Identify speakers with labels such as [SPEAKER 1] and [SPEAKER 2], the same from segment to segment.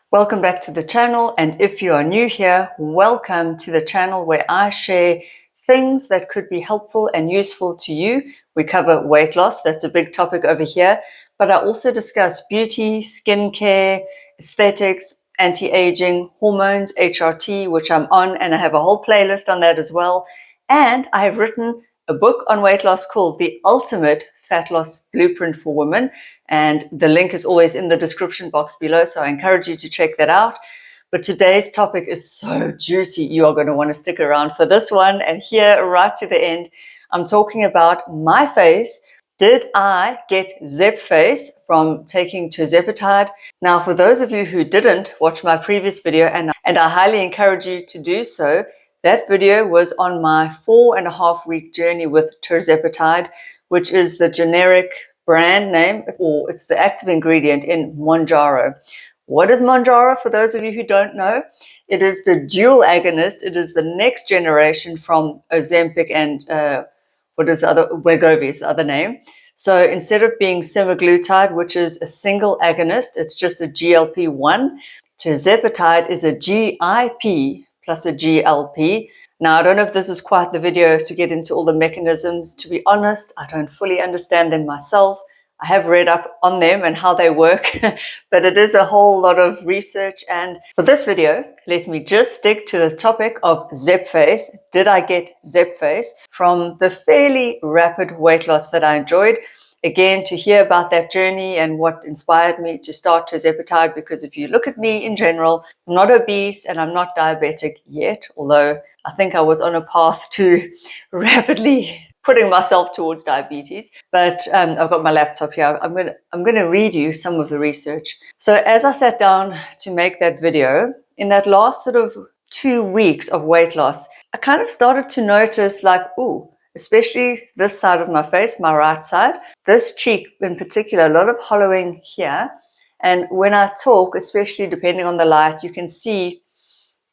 [SPEAKER 1] Welcome back to the channel, and if you are new here, welcome to the channel where I share things that could be helpful and useful to you. We cover weight loss, that's a big topic over here, but I also discuss beauty, skincare, aesthetics, anti-aging, hormones, HRT, which I'm on, and I have a whole playlist on that as well. And I have written a book on weight loss called The Ultimate Fat Loss Blueprint for Women, and the link is always in the description box below, so I encourage you to check that out. But today's topic is so juicy, you are going to want to stick around for this one. And here, right to the end, I'm talking about my face. Did I get Zep-Face from taking Tirzepatide? Now, for those of you who didn't watch my previous video, and I highly encourage you to do so, that video was on my 4.5-week journey with Tirzepatide, which is the generic brand name, or it's the active ingredient in Mounjaro. What is Mounjaro, for those of you who don't know? It is the dual agonist. It is the next generation from Ozempic and what is the other? Wegovy is the other name. So instead of being semaglutide, which is a single agonist, it's just a GLP-1. Tirzepatide is a GIP plus a GLP. Now, I don't know if this is quite the video to get into all the mechanisms. To be honest, I don't fully understand them myself. I have read up on them and how they work, but it is a whole lot of research. And for this video, let me just stick to the topic of Zep-Face. Did I get Zep-Face from the fairly rapid weight loss that I enjoyed? Again, to hear about that journey and what inspired me to start Tirzepatide, because if you look at me in general, I'm not obese and I'm not diabetic yet, although I think I was on a path to rapidly putting myself towards diabetes. But I've got my laptop here. I'm going to read you some of the research. So as I sat down to make that video, in that last sort of 2 weeks of weight loss, I kind of started to notice like, ooh, especially this side of my face, my right side, this cheek in particular, a lot of hollowing here. And when I talk, especially depending on the light, you can see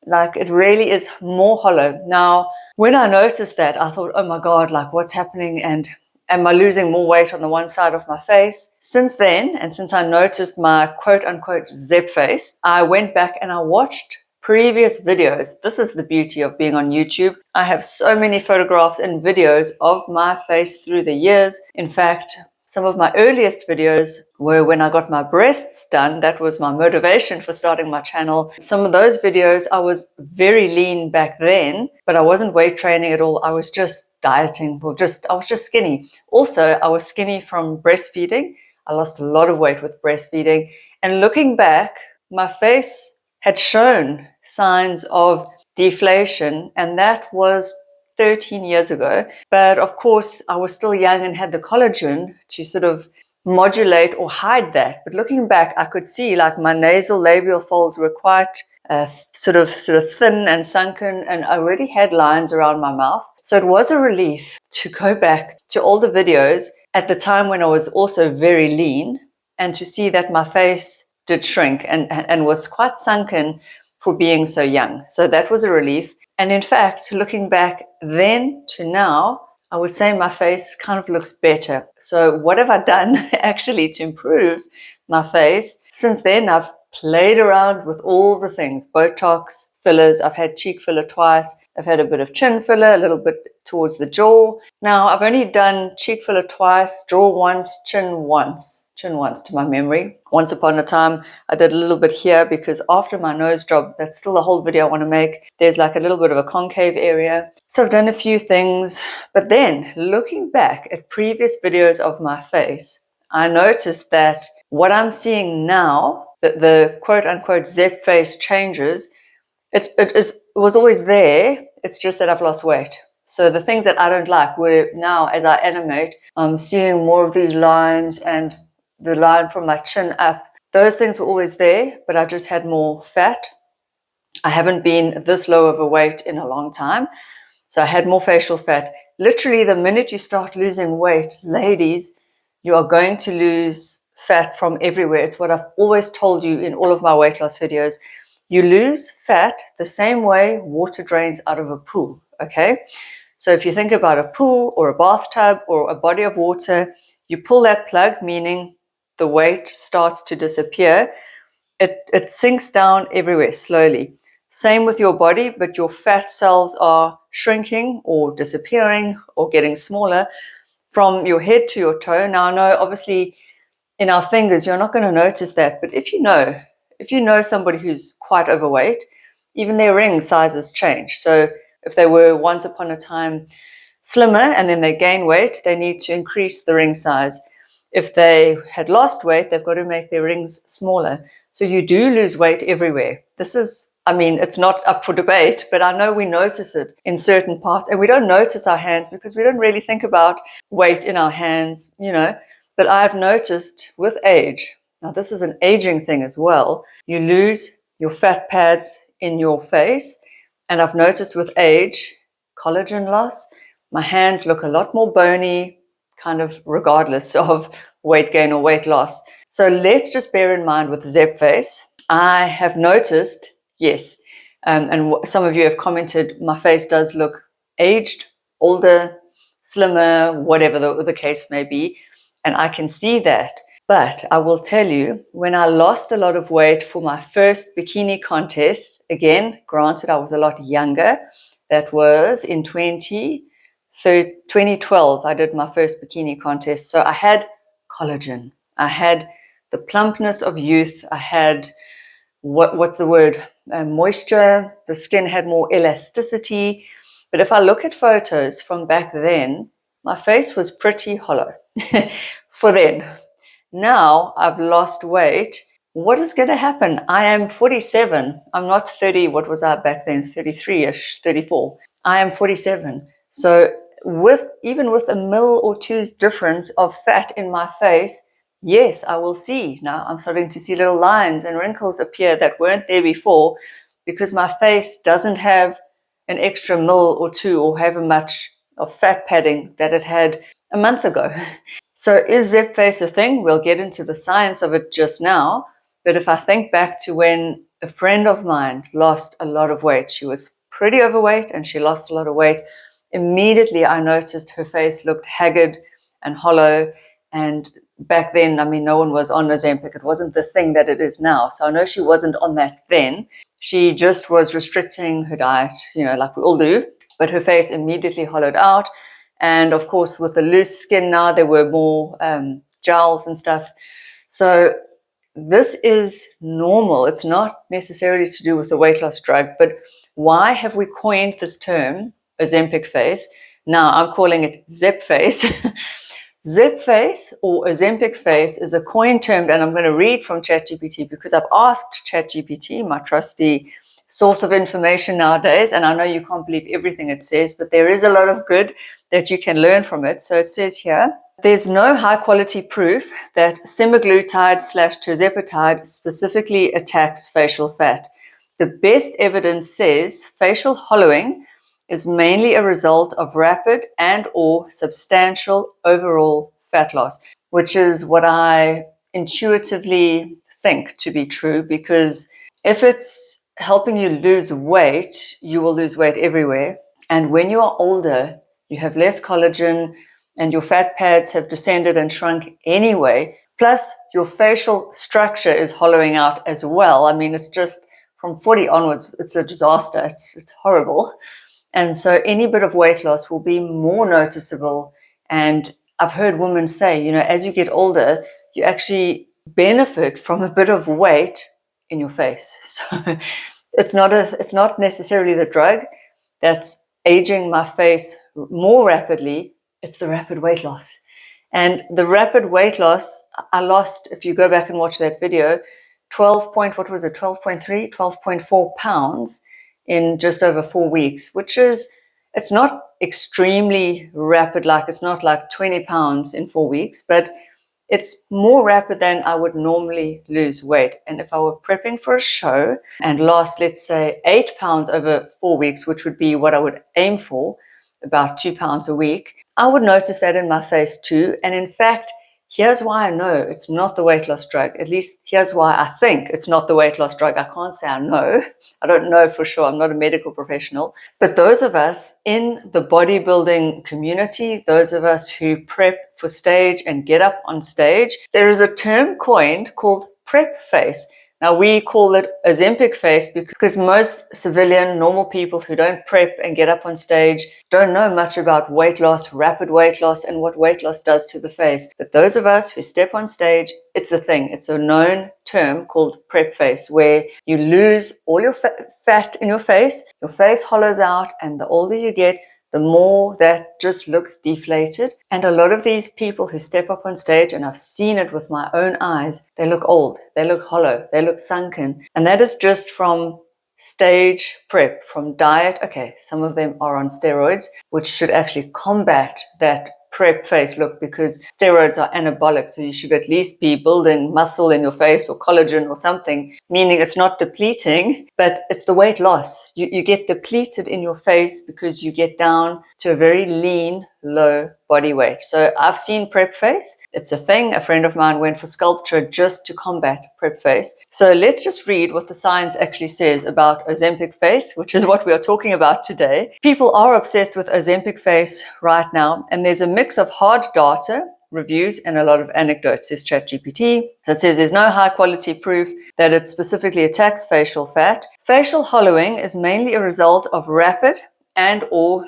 [SPEAKER 1] like it really is more hollow. Now, when I noticed that, I thought, oh my God, like what's happening? And am I losing more weight on the one side of my face? Since then, and since I noticed my quote unquote Zep-Face, I went back and I watched previous videos. This is the beauty of being on YouTube. I have so many photographs and videos of my face through the years. In fact, some of my earliest videos were when I got my breasts done. That was my motivation for starting my channel. Some of those videos, I was very lean back then, but I wasn't weight training at all. I was just dieting, I was just skinny. Also, I was skinny from breastfeeding. I lost a lot of weight with breastfeeding. And looking back, my face had shown signs of deflation, and that was 13 years ago. But of course, I was still young and had the collagen to sort of modulate or hide that. But looking back, I could see like my nasal labial folds were quite sort of thin and sunken, and I already had lines around my mouth. So it was a relief to go back to all the videos at the time when I was also very lean, and to see that my face did shrink and was quite sunken for being so young. So that was a relief. And in fact, looking back then to now, I would say my face kind of looks better. So what have I done actually to improve my face? Since then, I've played around with all the things, Botox, fillers. I've had cheek filler twice. I've had a bit of chin filler, a little bit towards the jaw. Now, I've only done cheek filler twice, jaw once, chin once to my memory. Once upon a time, I did a little bit here because after my nose job, that's still a whole video I want to make, there's like a little bit of a concave area. So I've done a few things, but then looking back at previous videos of my face, I noticed that what I'm seeing now, that the quote unquote Zep-Face changes, it was always there. It's just that I've lost weight. So the things that I don't like were now, as I animate, I'm seeing more of these lines and the line from my chin up. Those things were always there, but I just had more fat. I haven't been this low of a weight in a long time. So I had more facial fat. Literally, the minute you start losing weight, ladies, you are going to lose fat from everywhere. It's what I've always told you in all of my weight loss videos. You lose fat the same way water drains out of a pool, okay? So if you think about a pool or a bathtub or a body of water, you pull that plug, meaning the weight starts to disappear. it sinks down everywhere slowly. Same with your body, but your fat cells are shrinking or disappearing or getting smaller from your head to your toe. Now, I know obviously in our fingers, you're not going to notice that, but if you know somebody who's quite overweight, even their ring sizes change. So if they were once upon a time slimmer and then they gain weight, they need to increase the ring size. If they had lost weight, they've got to make their rings smaller. So you do lose weight everywhere. This is, I mean, it's not up for debate, but I know we notice it in certain parts, and we don't notice our hands because we don't really think about weight in our hands, you know. But I've noticed with age, now this is an aging thing as well, you lose your fat pads in your face. And I've noticed with age, collagen loss, my hands look a lot more bony, kind of regardless of weight gain or weight loss. So let's just bear in mind with Zep-Face, I have noticed, yes, and some of you have commented, my face does look aged, older, slimmer, whatever the case may be. And I can see that. But I will tell you, when I lost a lot of weight for my first bikini contest, again, granted I was a lot younger, that was in 2012, I did my first bikini contest. So I had collagen. I had the plumpness of youth. I had, what's the word? Moisture. The skin had more elasticity. But if I look at photos from back then, my face was pretty hollow for then. Now I've lost weight. What is going to happen? I am 47. I'm not 30. What was I back then? 33-ish, 34. I am 47. So even with a mil or two's difference of fat in my face, yes, I will see. Now I'm starting to see little lines and wrinkles appear that weren't there before because my face doesn't have an extra mil or two or however much of fat padding that it had a month ago. So is Zep-Face a thing? We'll get into the science of it just now. But if I think back to when a friend of mine lost a lot of weight, she was pretty overweight and she lost a lot of weight. Immediately I noticed her face looked haggard and hollow. And back then, I mean, no one was on Ozempic. It wasn't the thing that it is now. So I know she wasn't on that then. She just was restricting her diet, you know, like we all do. But her face immediately hollowed out. And of course, with the loose skin now, there were more gels and stuff. So this is normal. It's not necessarily to do with the weight loss drug, but why have we coined this term, Ozempic face? Now I'm calling it Zep-Face. Zep-Face or Ozempic face is a coined term, and I'm going to read from ChatGPT because I've asked ChatGPT, my trusty source of information nowadays, and I know you can't believe everything it says, but there is a lot of good that you can learn from it. So it says here, there's no high quality proof that semaglutide/tirzepatide specifically attacks facial fat. The best evidence says facial hollowing is mainly a result of rapid and or substantial overall fat loss, which is what I intuitively think to be true, because if it's helping you lose weight, you will lose weight everywhere. And when you are older, you have less collagen and your fat pads have descended and shrunk anyway. Plus, your facial structure is hollowing out as well. I mean, it's just from 40 onwards, it's a disaster. It's horrible. And so any bit of weight loss will be more noticeable. And I've heard women say, you know, as you get older, you actually benefit from a bit of weight in your face. So it's not necessarily the drug that's aging my face more rapidly. It's the rapid weight loss. And the rapid weight loss, I lost, if you go back and watch that video, 12.4 pounds in just over 4 weeks, which is, it's not extremely rapid, like it's not like 20 pounds in 4 weeks, but it's more rapid than I would normally lose weight. And if I were prepping for a show and lost, let's say, 8 pounds over 4 weeks, which would be what I would aim for, about 2 pounds a week, I would notice that in my face too. And in fact, here's why I know it's not the weight loss drug. At least here's why I think it's not the weight loss drug. I can't say I know. I don't know for sure. I'm not a medical professional. But those of us in the bodybuilding community, those of us who prep for stage and get up on stage, there is a term coined called prep face. Now, we call it Ozempic face because most civilian, normal people who don't prep and get up on stage don't know much about weight loss, rapid weight loss, and what weight loss does to the face. But those of us who step on stage, it's a thing. It's a known term called prep face, where you lose all your fat in your face hollows out, and the older you get, the more that just looks deflated. And a lot of these people who step up on stage, and I've seen it with my own eyes, they look old, they look hollow, they look sunken. And that is just from stage prep, from diet. Okay, some of them are on steroids, which should actually combat that prep face look, because steroids are anabolic, so you should at least be building muscle in your face or collagen or something, meaning it's not depleting, but it's the weight loss. You get depleted in your face because you get down to a very lean, low body weight. So I've seen prep face. It's a thing. A friend of mine went for sculpture just to combat prep face. So let's just read what the science actually says about Ozempic face, which is what we are talking about today. People are obsessed with Ozempic face right now, and there's a mix of hard data, reviews, and a lot of anecdotes, says ChatGPT. So it says there's no high quality proof that it specifically attacks facial fat. Facial hollowing is mainly a result of rapid and or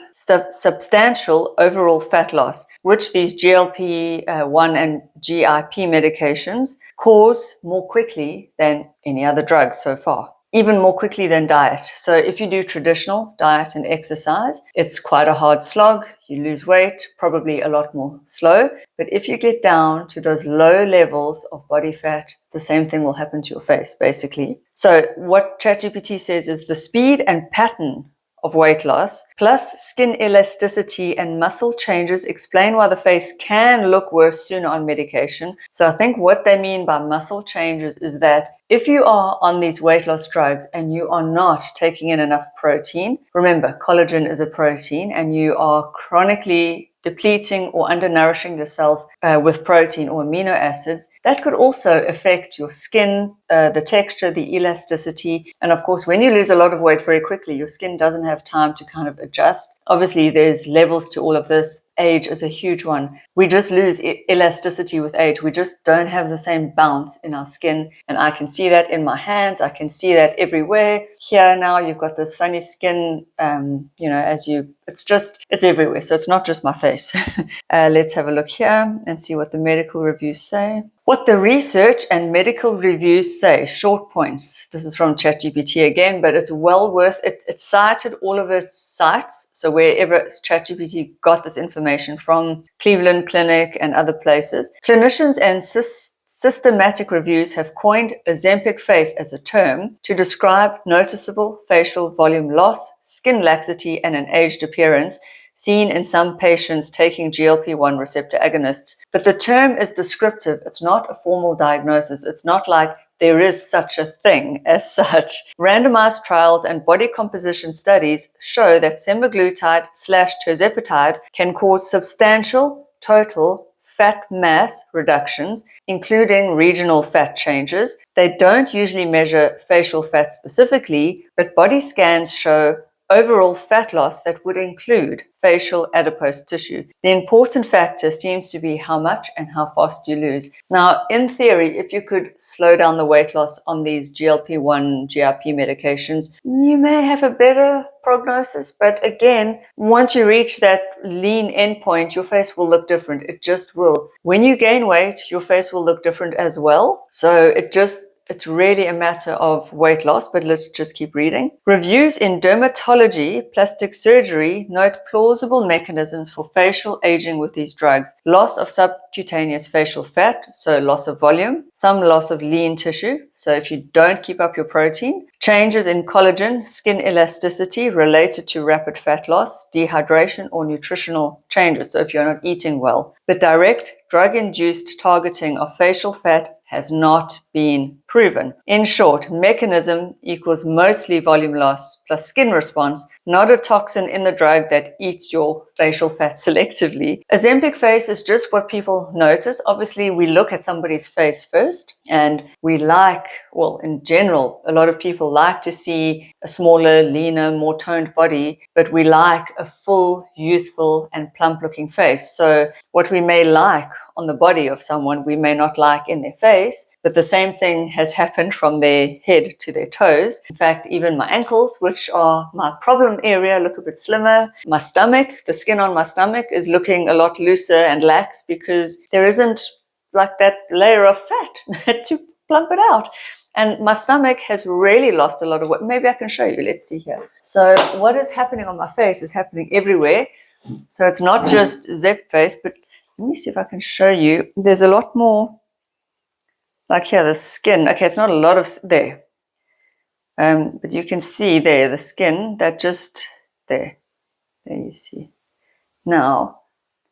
[SPEAKER 1] substantial overall fat loss, which these GLP-1 and GIP medications cause more quickly than any other drug so far, even more quickly than diet. So if you do traditional diet and exercise, it's quite a hard slog. You lose weight, probably a lot more slow. But if you get down to those low levels of body fat, the same thing will happen to your face, basically. So what ChatGPT says is the speed and pattern of weight loss, plus skin elasticity and muscle changes, explain why the face can look worse sooner on medication. So I think what they mean by muscle changes is that if you are on these weight loss drugs and you are not taking in enough protein, remember, collagen is a protein, and you are chronically depleting or undernourishing yourself with protein or amino acids, that could also affect your skin, the texture, the elasticity. And of course, when you lose a lot of weight very quickly, your skin doesn't have time to kind of adjust. Obviously, there's levels to all of this. Age is a huge one. We just lose elasticity with age. We just don't have the same bounce in our skin. And I can see that in my hands. I can see that everywhere. Here now, you've got this funny skin, it's everywhere. So it's not just my face. Let's have a look here and see what the medical reviews say. What the research and medical reviews say, short points. This is from ChatGPT again, but it's well worth it. It cited all of its sites. So wherever ChatGPT got this information from, Cleveland Clinic and other places. Clinicians and systematic reviews have coined Ozempic face as a term to describe noticeable facial volume loss, skin laxity, and an aged appearance seen in some patients taking GLP-1 receptor agonists. But the term is descriptive. It's not a formal diagnosis. It's not like there is such a thing as such. Randomized trials and body composition studies show that semaglutide/tirzepatide can cause substantial total fat mass reductions, including regional fat changes. They don't usually measure facial fat specifically, but body scans show overall fat loss that would include facial adipose tissue. The important factor seems to be how much and how fast you lose. Now, in theory, if you could slow down the weight loss on these GLP-1, GIP medications, you may have a better prognosis. But again, once you reach that lean endpoint, your face will look different. It just will. When you gain weight, your face will look different as well. So it's really a matter of weight loss, but let's just keep reading. Reviews in dermatology, plastic surgery note plausible mechanisms for facial aging with these drugs. Loss of subcutaneous facial fat, so loss of volume, some loss of lean tissue, so if you don't keep up your protein, changes in collagen, skin elasticity related to rapid fat loss, dehydration, or nutritional changes, so if you're not eating well. But direct drug-induced targeting of facial fat has not been proven. In short, mechanism equals mostly volume loss plus skin response, not a toxin in the drug that eats your facial fat selectively. Ozempic face is just what people notice. Obviously, we look at somebody's face first, and we in general, a lot of people like to see a smaller, leaner, more toned body, but we like a full, youthful, and plump-looking face. So what we may like on the body of someone we may not like in their face, but the same thing has happened from their head to their toes. In fact, even my ankles, which are my problem area, look a bit slimmer. My stomach, the skin on my stomach is looking a lot looser and lax because there isn't like that layer of fat to plump it out. And my stomach has really lost a lot of weight. Maybe I can show you. Let's see here. So what is happening on my face is happening everywhere. So it's not just Zep-Face, but let me see if I can show you. There's a lot more, like here, the skin. Okay, it's not a lot of there. But you can see there, the skin, that just there. There you see. Now,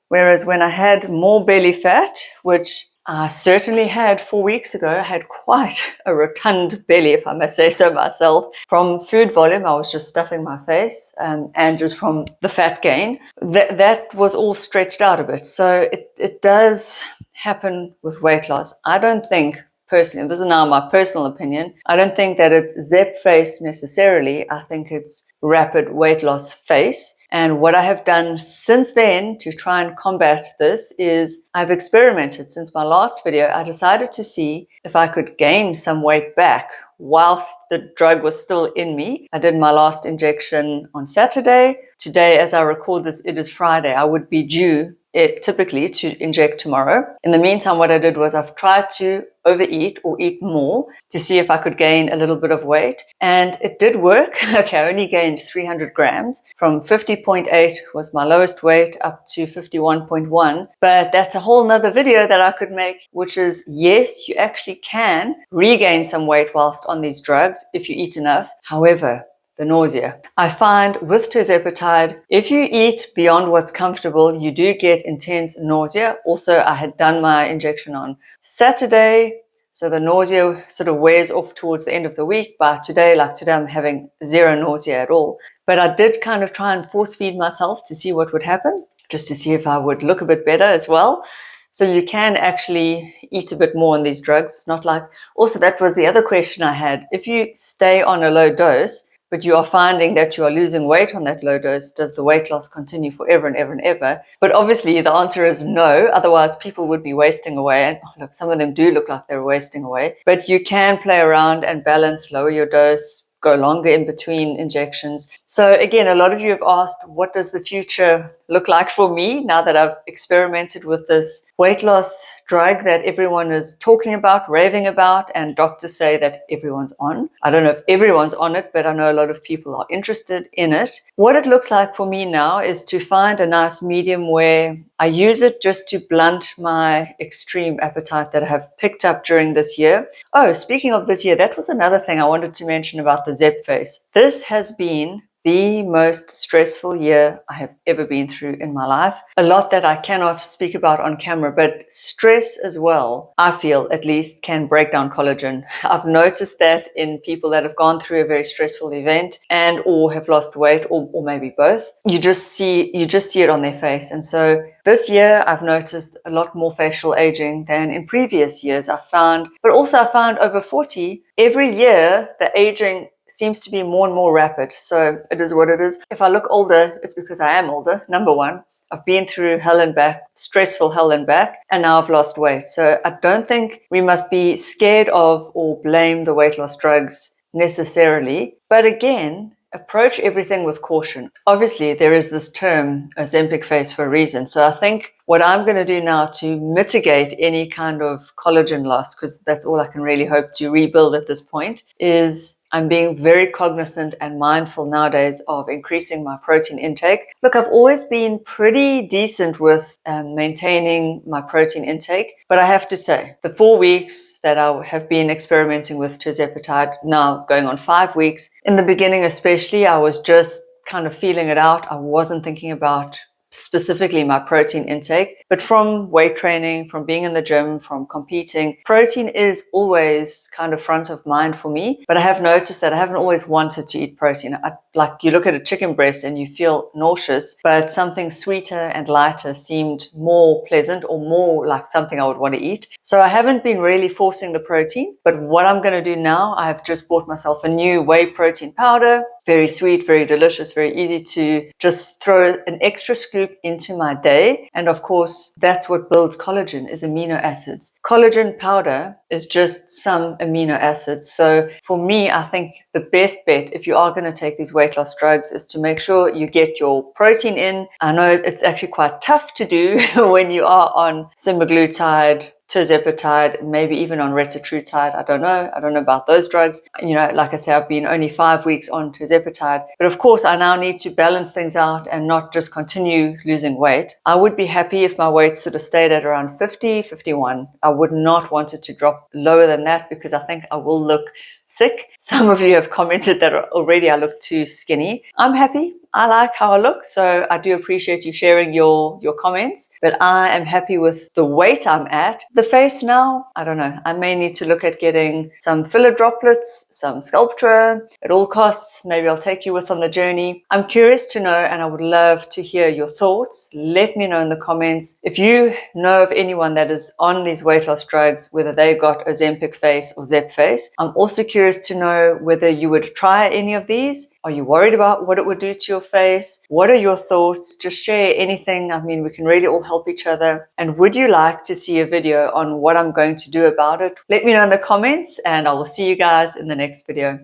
[SPEAKER 1] whereas when I had more belly fat, which I certainly had 4 weeks ago, I had quite a rotund belly, if I must say so myself. From food volume, I was just stuffing my face, and just from the fat gain, that was all stretched out a bit. So it does happen with weight loss. I don't think, personally, this is now my personal opinion, I don't think that it's Zep-Face necessarily. I think it's rapid weight loss face. And what I have done since then to try and combat this is I've experimented. Since my last video, I decided to see if I could gain some weight back whilst the drug was still in me. I did my last injection on Saturday. Today, as I record this, it is Friday. I would be due typically to inject tomorrow. In the meantime, what I did was I've tried to overeat or eat more to see if I could gain a little bit of weight, and it did work. Okay, I only gained 300 grams from 50.8 was my lowest weight up to 51.1, but that's a whole nother video that I could make, which is yes, you actually can regain some weight whilst on these drugs if you eat enough. However, the nausea. I find with Tirzepatide, if you eat beyond what's comfortable, you do get intense nausea. Also, I had done my injection on Saturday, so the nausea sort of wears off towards the end of the week. But today, I'm having zero nausea at all. But I did kind of try and force feed myself to see what would happen, just to see if I would look a bit better as well. So you can actually eat a bit more on these drugs. It's not like, also that was the other question I had. If you stay on a low dose, but you are finding that you are losing weight on that low dose, does the weight loss continue forever and ever and ever? But obviously the answer is no, otherwise people would be wasting away. And look, some of them do look like they're wasting away. But you can play around and balance, lower your dose, go longer in between injections. So again, a lot of you have asked, what does the future look like for me now that I've experimented with this weight loss drug that everyone is talking about, raving about, and doctors say that everyone's on. I don't know if everyone's on it, but I know a lot of people are interested in it. What it looks like for me now is to find a nice medium where I use it just to blunt my extreme appetite that I have picked up during this year. Oh, speaking of this year, that was another thing I wanted to mention about the Zep-Face. This has been the most stressful year I have ever been through in my life. A lot that I cannot speak about on camera, but stress as well, I feel at least, can break down collagen. I've noticed that in people that have gone through a very stressful event and or have lost weight or maybe both. You just see it on their face. And so this year I've noticed a lot more facial aging than in previous years I found. But also I found over 40, every year the aging seems to be more and more rapid. So it is what it is. If I look older, it's because I am older, number one. I've been through hell and back, stressful hell and back, and now I've lost weight. So I don't think we must be scared of or blame the weight loss drugs necessarily. But again, approach everything with caution. Obviously, there is this term, Ozempic face, for a reason. So I think what I'm going to do now to mitigate any kind of collagen loss, because that's all I can really hope to rebuild at this point, is I'm being very cognizant and mindful nowadays of increasing my protein intake. Look, I've always been pretty decent with maintaining my protein intake, but I have to say, the 4 weeks that I have been experimenting with Tirzepatide, now going on 5 weeks, in the beginning especially, I was just kind of feeling it out. I wasn't thinking about specifically my protein intake, but from weight training, from being in the gym, from competing, protein is always kind of front of mind for me. But I have noticed that I haven't always wanted to eat protein. Like you look at a chicken breast and you feel nauseous, but something sweeter and lighter seemed more pleasant or more like something I would want to eat. So I haven't been really forcing the protein, but what I'm going to do now, I've just bought myself a new whey protein powder. Very sweet, very delicious, very easy to just throw an extra scoop into my day. And of course, that's what builds collagen, is amino acids. Collagen powder is just some amino acids. So for me, I think the best bet, if you are going to take these weight loss drugs, is to make sure you get your protein in. I know it's actually quite tough to do when you are on semaglutide, Tirzepatide, maybe even on retatrutide. I don't know about those drugs. Like I say, I've been only 5 weeks on Tirzepatide, but of course I now need to balance things out and not just continue losing weight. I would be happy if my weight sort of stayed at around 50, 51. I would not want it to drop lower than that, because I think I will look sick. Some of you have commented that already I look too skinny. I'm happy. I like how I look, so I do appreciate you sharing your comments, but I am happy with the weight I'm at. The face now, I don't know. I may need to look at getting some filler droplets, some Sculptra at all costs. Maybe I'll take you with on the journey. I'm curious to know, and I would love to hear your thoughts. Let me know in the comments if you know of anyone that is on these weight loss drugs, whether they got Ozempic face or Zep-Face. I'm also curious to know whether you would try any of these. Are you worried about what it would do to your face? What are your thoughts? Just share anything. I mean, we can really all help each other. And would you like to see a video on what I'm going to do about it? Let me know in the comments, and I will see you guys in the next video.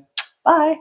[SPEAKER 1] Bye.